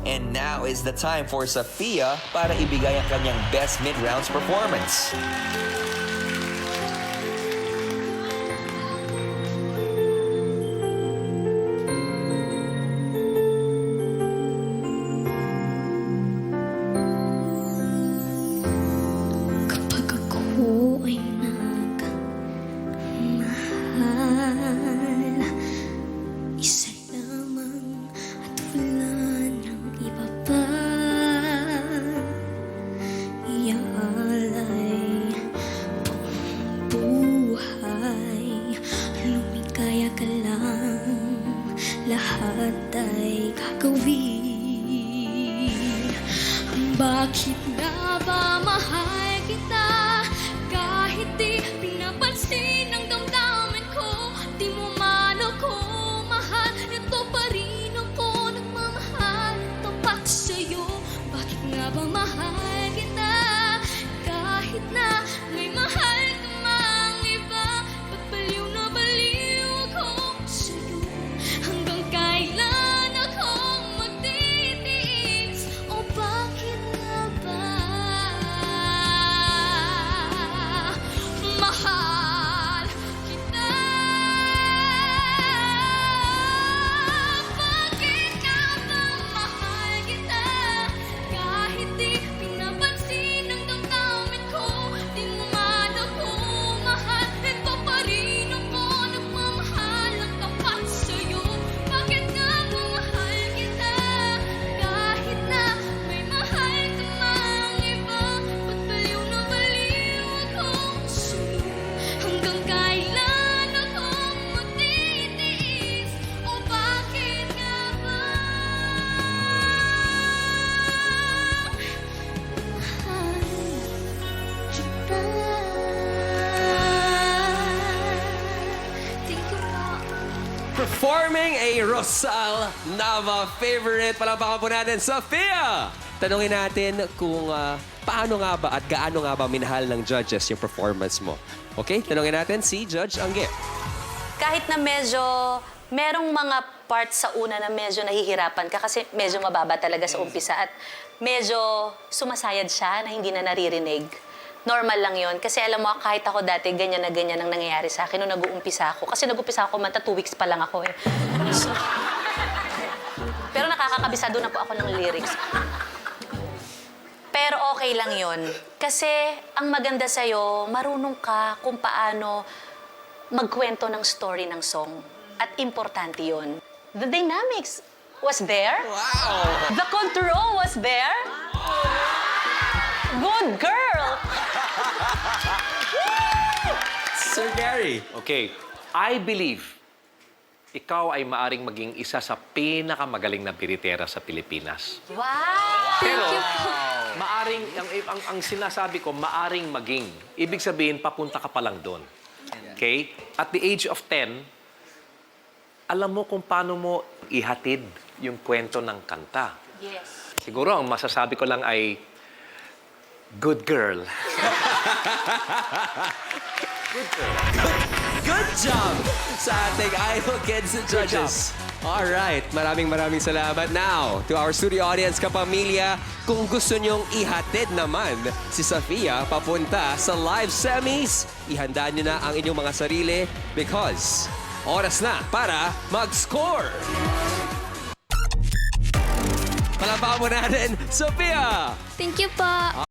And now is the time for Sofia para ibigay ang kanyang best mid-rounds performance. Kapag ako ay nagmahal, isa lamang at wala nang iba pa. Iaalay buong buhay, lumikaya ka lang, lahat ay gagawin. Bakit nga ba mahal kita kahit di pinapansin ang damdamin ko? Di mo man ako mahal, ito pa rin ako nagmamahal, tapat sa'yo. Bakit nga ba mahal kita kahit na may mahal ka mang iba? Ba't baliw na baliw ako sa'yo? Hanggang kailan ako magtitiis? O bakit nga ba mahal kita? Bakit nga ba mahal kita kahit di pinapansin ang damdamin ko? Di mo man ako mahal, ito pa rin ako nagmamahal, ang tapat sa'yo. Bakit nga ba mahal kita kahit na may mahal ka mang iba? Ba't baliw na baliw ako sa'yo? Hanggang kailan ako magtitiis? O bakit nga ba mahal kita? Thank you po. Performing a Rosal Nava favorite. Palakpakan po natin, Sofia! Tanungin natin kung paano nga ba at gaano nga ba minahal ng judges yung performance mo. Okay? Tanungin natin si Judge Angge. Kahit na medyo, merong mga parts sa una na medyo nahihirapan ka kasi medyo mababa talaga sa umpisa at medyo sumasayad siya na hindi na naririnig. Normal lang yon. Kasi alam mo, kahit ako dati, ganyan na ganyan ang nangyayari sa akin nung nag-uumpisa ako. Kasi nag-uumpisa ako, manta 2 weeks pa lang ako eh. So, pero nakakakabisado na po ako ng lyrics. Pero okay lang yon. Kasi ang maganda sa'yo, marunong ka kung paano magkwento ng story ng song. At importante yon. The dynamics was there. Wow! The control was there. Good girl! Sir Gary. Okay, I believe ikaw ay maaring maging isa sa pinakamagaling na biritera sa Pilipinas. Wow! Pero, maaring, ang sinasabi ko, maaring maging. Ibig sabihin, papunta ka pa lang doon. Okay? At the age of 10, alam mo kung paano mo ihatid yung kwento ng kanta. Yes. Siguro, ang masasabi ko lang ay, good girl. Good job sa ating Idol Kids and Judges. Alright, maraming salamat. Now, to our studio audience, kapamilya, kung gusto nyong ihatid naman si Sofia papunta sa live semis, ihanda nyo na ang inyong mga sarili because oras na para mag-score! Palakpakan mo natin, Sofia! Thank you po.